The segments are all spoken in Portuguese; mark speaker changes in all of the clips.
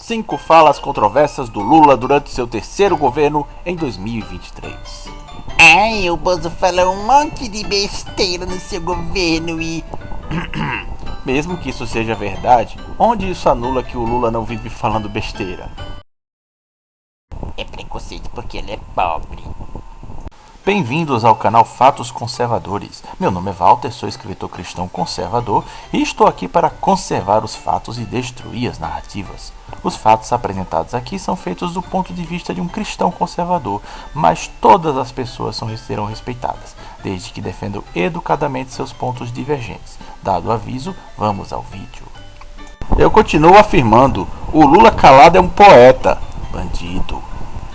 Speaker 1: 5 falas controversas do Lula durante seu terceiro governo em 2023.
Speaker 2: Ai, o Bozo falou um monte de besteira no seu governo e...
Speaker 1: Mesmo que isso seja verdade, onde isso anula que o Lula não vive falando besteira?
Speaker 2: É preconceito porque ele é pobre.
Speaker 1: Bem-vindos ao canal Fatos Conservadores. Meu nome é Walter, sou escritor cristão conservador e estou aqui para conservar os fatos e destruir as narrativas. Os fatos apresentados aqui são feitos do ponto de vista de um cristão conservador, mas todas as pessoas serão respeitadas, desde que defendam educadamente seus pontos divergentes. Dado o aviso, vamos ao vídeo. Eu continuo afirmando, o Lula calado é um poeta, bandido.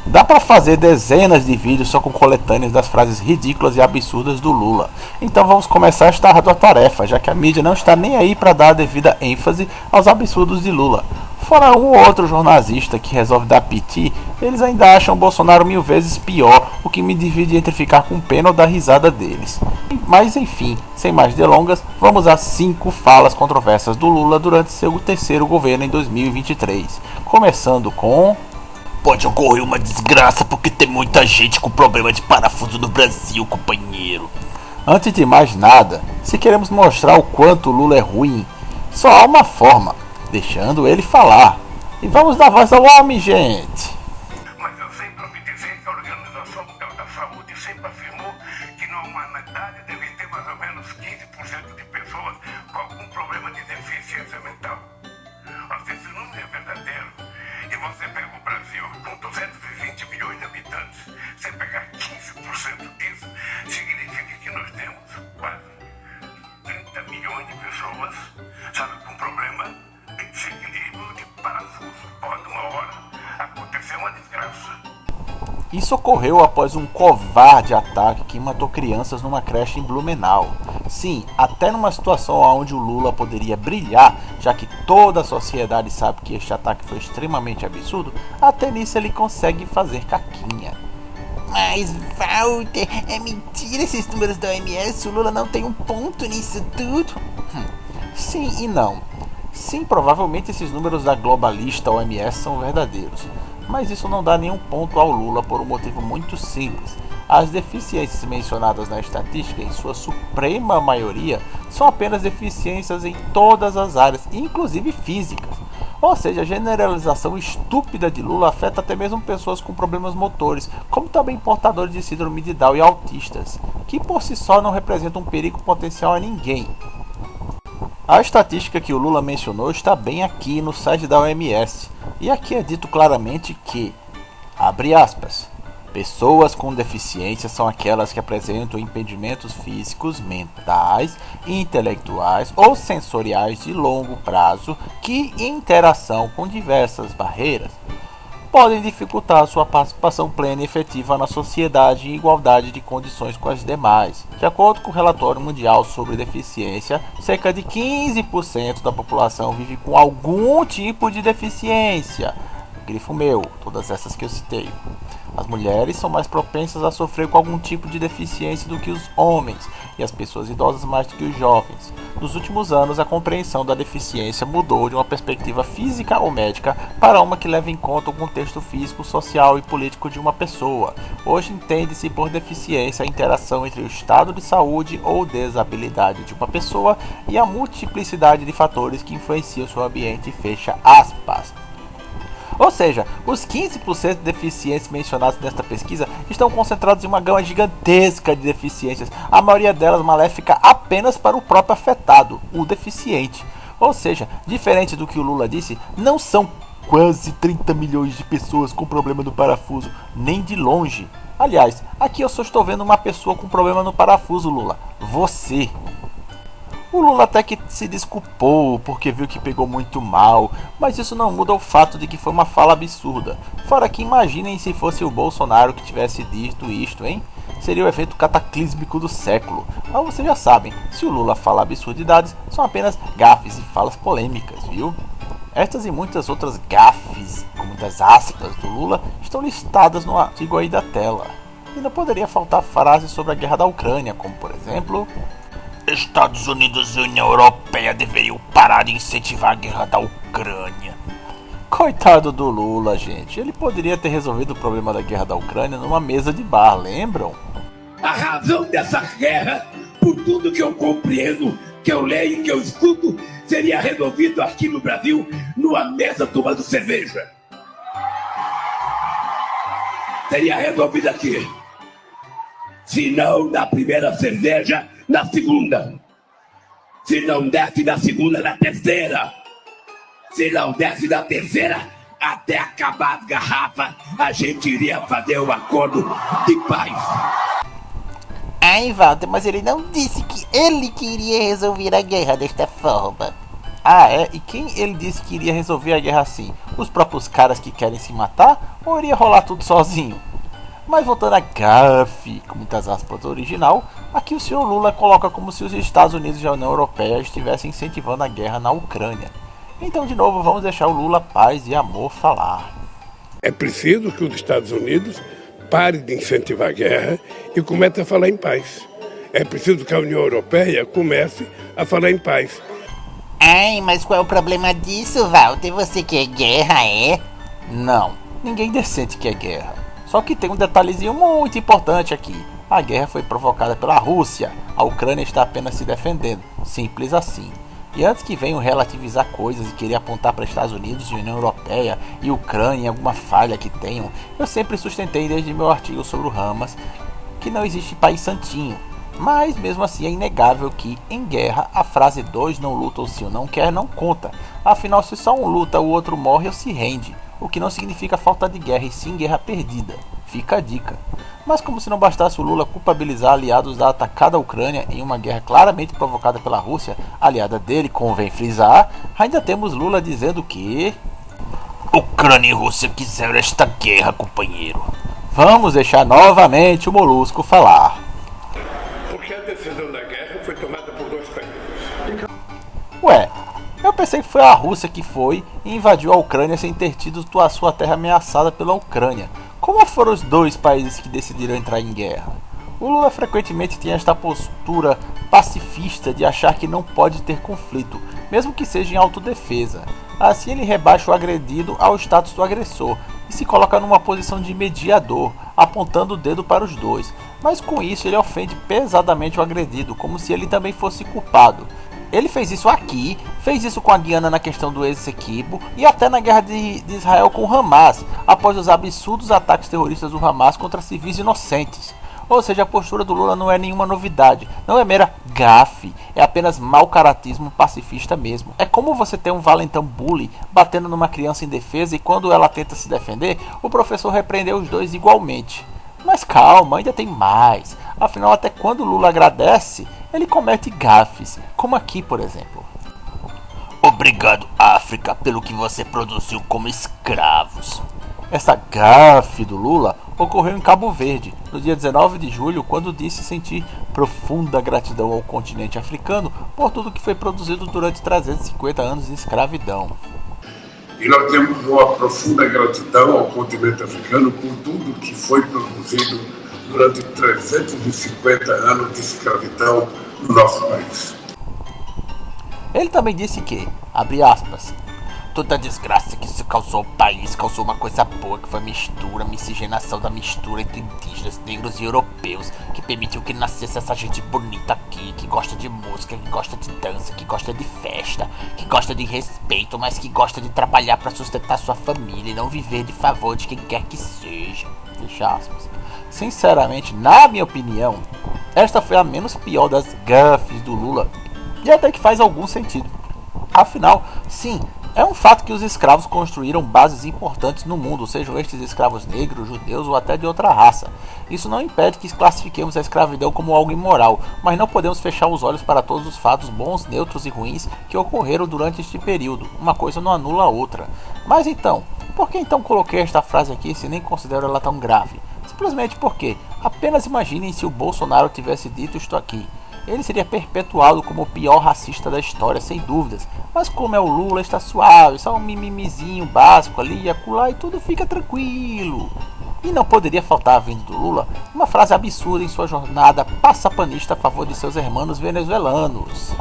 Speaker 1: Dá pra fazer dezenas de vídeos só com coletâneas das frases ridículas e absurdas do Lula. Então vamos começar esta árdua tarefa, já que a mídia não está nem aí para dar a devida ênfase aos absurdos de Lula. Fora um ou outro jornalista que resolve dar piti, eles ainda acham Bolsonaro 1000 vezes pior, o que me divide entre ficar com pena ou dar risada deles. Mas enfim, sem mais delongas, vamos às 5 falas controversas do Lula durante seu terceiro governo em 2023. Começando com...
Speaker 2: Pode ocorrer uma desgraça porque tem muita gente com problema de parafuso no Brasil, companheiro.
Speaker 1: Antes de mais nada, se queremos mostrar o quanto o Lula é ruim, só há uma forma, deixando ele falar. E vamos dar voz ao homem, gente.
Speaker 3: Mas eu sempre ouvi dizer que a Organização Mundial da Saúde sempre afirmou que na humanidade deve ter mais ou menos 15% de pessoas com algum problema de deficiência mental. Mas esse número é verdadeiro. E você pega o Brasil com 220 milhões de habitantes, você pegar 15% disso, significa que nós temos quase 30 milhões de pessoas, sabe, com problema de desequilíbrio de parafuso. Pode uma hora acontecer uma desgraça.
Speaker 1: Isso ocorreu após um covarde ataque que matou crianças numa creche em Blumenau. Sim, até numa situação onde o Lula poderia brilhar, já que toda a sociedade sabe que este ataque foi extremamente absurdo, até nisso ele consegue fazer caquinha.
Speaker 2: Mas, Walter, é mentira esses números da OMS, o Lula não tem um ponto nisso tudo.
Speaker 1: Sim e não. Sim, provavelmente esses números da globalista OMS são verdadeiros. Mas isso não dá nenhum ponto ao Lula por um motivo muito simples. As deficiências mencionadas na estatística, em sua suprema maioria, são apenas deficiências em todas as áreas, inclusive físicas. Ou seja, a generalização estúpida de Lula afeta até mesmo pessoas com problemas motores, como também portadores de síndrome de Down e autistas, que por si só não representam um perigo potencial a ninguém. A estatística que o Lula mencionou está bem aqui no site da OMS, e aqui é dito claramente que, abre aspas, pessoas com deficiência são aquelas que apresentam impedimentos físicos, mentais, intelectuais ou sensoriais de longo prazo que, em interação com diversas barreiras, podem dificultar sua participação plena e efetiva na sociedade em igualdade de condições com as demais. De acordo com o Relatório Mundial sobre Deficiência, cerca de 15% da população vive com algum tipo de deficiência. Grifo meu, todas essas que eu citei. As mulheres são mais propensas a sofrer com algum tipo de deficiência do que os homens, e as pessoas idosas mais do que os jovens. Nos últimos anos, a compreensão da deficiência mudou de uma perspectiva física ou médica para uma que leva em conta o contexto físico, social e político de uma pessoa. Hoje entende-se por deficiência a interação entre o estado de saúde ou desabilidade de uma pessoa e a multiplicidade de fatores que influenciam seu ambiente, fecha aspas. Ou seja, os 15% de deficiências mencionados nesta pesquisa estão concentrados em uma gama gigantesca de deficiências, a maioria delas maléfica apenas para o próprio afetado, o deficiente. Ou seja, diferente do que o Lula disse, não são quase 30 milhões de pessoas com problema no parafuso, nem de longe. Aliás, aqui eu só estou vendo uma pessoa com problema no parafuso, Lula, você. O Lula até que se desculpou porque viu que pegou muito mal, mas isso não muda o fato de que foi uma fala absurda. Fora que imaginem se fosse o Bolsonaro que tivesse dito isto, hein? Seria o evento cataclísmico do século. Mas vocês já sabem, se o Lula fala absurdidades, são apenas gafes e falas polêmicas, viu? Estas e muitas outras gafes, com muitas aspas, do Lula, estão listadas no artigo aí da tela. E não poderia faltar frases sobre a guerra da Ucrânia, como por exemplo...
Speaker 2: Estados Unidos e União Europeia deveriam parar de incentivar a guerra da Ucrânia.
Speaker 1: Coitado do Lula, gente. Ele poderia ter resolvido o problema da guerra da Ucrânia numa mesa de bar, lembram?
Speaker 4: A razão dessa guerra, por tudo que eu compreendo, que eu leio e que eu escuto, seria resolvido aqui no Brasil, numa mesa tomando cerveja. Seria resolvido aqui. Se não na primeira cerveja, na segunda. Se não desce na segunda, na terceira. Se não desce na terceira, até acabar as garrafas, a gente iria fazer um acordo de paz.
Speaker 2: Ai, Walter, mas ele não disse que ele queria resolver a guerra desta forma.
Speaker 1: Ah, é? E quem ele disse que iria resolver a guerra assim? Os próprios caras que querem se matar? Ou iria rolar tudo sozinho? Mas voltando a gafe, com muitas aspas do original, aqui o senhor Lula coloca como se os Estados Unidos e a União Europeia estivessem incentivando a guerra na Ucrânia. Então, de novo, vamos deixar o Lula paz e amor falar.
Speaker 4: É preciso que os Estados Unidos pare de incentivar a guerra e comece a falar em paz. É preciso que a União Europeia comece a falar em paz.
Speaker 2: Ai, mas qual é o problema disso, Walter? Você quer guerra, é?
Speaker 1: Não, ninguém decente quer guerra. Só que tem um detalhezinho muito importante aqui. A guerra foi provocada pela Rússia. A Ucrânia está apenas se defendendo. Simples assim. E antes que venham relativizar coisas e querer apontar para Estados Unidos e União Europeia e Ucrânia alguma falha que tenham, eu sempre sustentei desde meu artigo sobre o Hamas que não existe país santinho. Mas mesmo assim é inegável que, em guerra, a frase dois não lutam se um não quer não conta. Afinal, se só um luta, o outro morre ou se rende. O que não significa falta de guerra e sim guerra perdida. Fica a dica. Mas como se não bastasse o Lula culpabilizar aliados da atacada Ucrânia em uma guerra claramente provocada pela Rússia, aliada dele, convém frisar, ainda temos Lula dizendo que...
Speaker 2: Ucrânia e Rússia quiseram esta guerra, companheiro.
Speaker 1: Vamos deixar novamente o Molusco falar.
Speaker 4: Porque a decisão da guerra foi tomada por dois países.
Speaker 1: Ué, eu pensei que foi a Rússia que foi e invadiu a Ucrânia sem ter tido a sua terra ameaçada pela Ucrânia. Como foram os dois países que decidiram entrar em guerra? O Lula frequentemente tem esta postura pacifista de achar que não pode ter conflito, mesmo que seja em autodefesa. Assim ele rebaixa o agredido ao status do agressor e se coloca numa posição de mediador, apontando o dedo para os dois. Mas com isso ele ofende pesadamente o agredido, como se ele também fosse culpado. Ele fez isso aqui, fez isso com a Guiana na questão do Essequibo e até na guerra de Israel com o Hamas, após os absurdos ataques terroristas do Hamas contra civis inocentes. Ou seja, a postura do Lula não é nenhuma novidade, não é mera gafe, é apenas mau caratismo pacifista mesmo. É como você ter um valentão bully batendo numa criança indefesa e quando ela tenta se defender, o professor repreendeu os dois igualmente. Mas calma, ainda tem mais. Afinal, até quando Lula agradece, ele comete gafes, como aqui, por exemplo.
Speaker 2: Obrigado, África, pelo que você produziu como escravos.
Speaker 1: Essa gafe do Lula ocorreu em Cabo Verde, no dia 19 de julho, quando disse sentir profunda gratidão ao continente africano por tudo que foi produzido durante 350 anos de escravidão.
Speaker 3: E nós temos uma profunda gratidão ao continente africano por tudo que foi produzido durante 350 anos de escravidão no nosso país.
Speaker 1: Ele também disse que, abre aspas,
Speaker 2: toda a desgraça que isso causou ao país causou uma coisa boa, que foi a mistura, a miscigenação da mistura entre indígenas, negros e europeus, que permitiu que nascesse essa gente bonita aqui, que gosta de música, que gosta de dança, que gosta de festa, que gosta de respeito, mas que gosta de trabalhar para sustentar sua família e não viver de favor de quem quer que seja.
Speaker 1: Fecha aspas. Sinceramente, na minha opinião, esta foi a menos pior das gafes do Lula e até que faz algum sentido. Afinal, sim, é um fato que os escravos construíram bases importantes no mundo, sejam estes escravos negros, judeus ou até de outra raça. Isso não impede que classifiquemos a escravidão como algo imoral, mas não podemos fechar os olhos para todos os fatos bons, neutros e ruins que ocorreram durante este período. Uma coisa não anula a outra. Mas então, por que então coloquei esta frase aqui se nem considero ela tão grave? Simplesmente porque, apenas imaginem se o Bolsonaro tivesse dito isto aqui. Ele seria perpetuado como o pior racista da história, sem dúvidas. Mas como é o Lula, está suave, só um mimimizinho básico ali e acolá e tudo fica tranquilo. E não poderia faltar, vindo do Lula, uma frase absurda em sua jornada passapanista a favor de seus irmãos venezuelanos.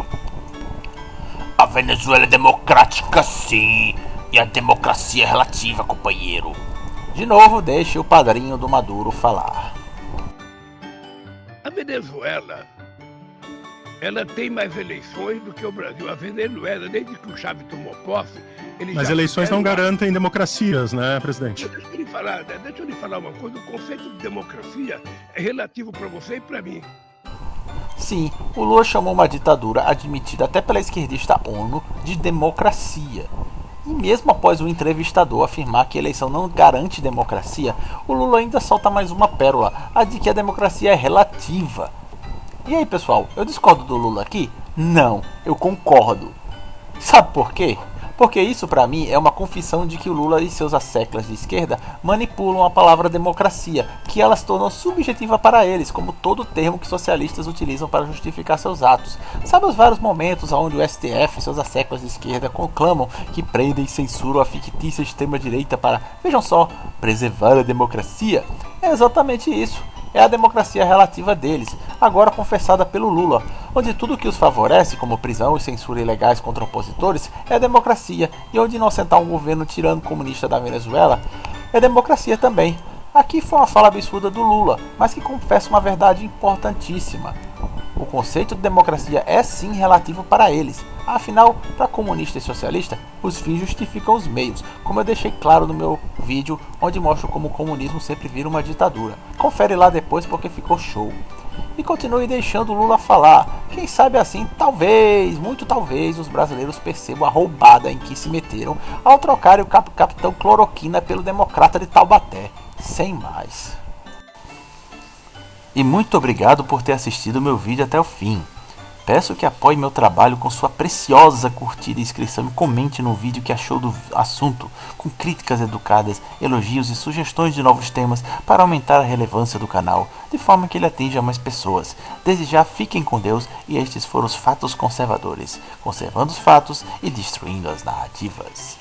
Speaker 2: A Venezuela é democrática sim, E a democracia é relativa, companheiro.
Speaker 1: De novo, deixe o padrinho do Maduro falar.
Speaker 3: A Venezuela, ela tem mais eleições do que o Brasil. A Venezuela, desde que o Chávez tomou posse...
Speaker 5: Mas eleições não garantem democracias, né, presidente?
Speaker 3: Deixa eu lhe falar uma coisa. O conceito de democracia é relativo para você e para mim.
Speaker 1: Sim, o Lula chamou uma ditadura admitida até pela esquerdista ONU de democracia. E mesmo após o entrevistador afirmar que a eleição não garante democracia, o Lula ainda solta mais uma pérola, a de que a democracia é relativa. E aí, pessoal, eu discordo do Lula aqui? Não, eu concordo. Sabe por quê? Porque isso pra mim é uma confissão de que o Lula e seus asseclas de esquerda manipulam a palavra democracia, que ela se tornou subjetiva para eles, como todo termo que socialistas utilizam para justificar seus atos. Sabe os vários momentos onde o STF e seus asseclas de esquerda conclamam que prendem e censuram a fictícia extrema-direita para, vejam só, preservar a democracia? É exatamente isso. É a democracia relativa deles, agora confessada pelo Lula, onde tudo que os favorece, como prisão e censura ilegais contra opositores, é democracia, e onde inocentar um governo tirano comunista da Venezuela é democracia também. Aqui foi uma fala absurda do Lula, mas que confessa uma verdade importantíssima. O conceito de democracia é sim relativo para eles. Afinal, para comunista e socialista, os fins justificam os meios, como eu deixei claro no meu vídeo, onde mostro como o comunismo sempre vira uma ditadura. Confere lá depois porque ficou show. E continue deixando o Lula falar. Quem sabe assim, talvez, muito talvez, os brasileiros percebam a roubada em que se meteram ao trocarem o capitão Cloroquina pelo democrata de Taubaté. Sem mais. E muito obrigado por ter assistido meu vídeo até o fim. Peço que apoie meu trabalho com sua preciosa curtida e inscrição e comente no vídeo que achou do assunto, com críticas educadas, elogios e sugestões de novos temas para aumentar a relevância do canal, de forma que ele atinja mais pessoas. Desde já fiquem com Deus e estes foram os fatos conservadores, conservando os fatos e destruindo as narrativas.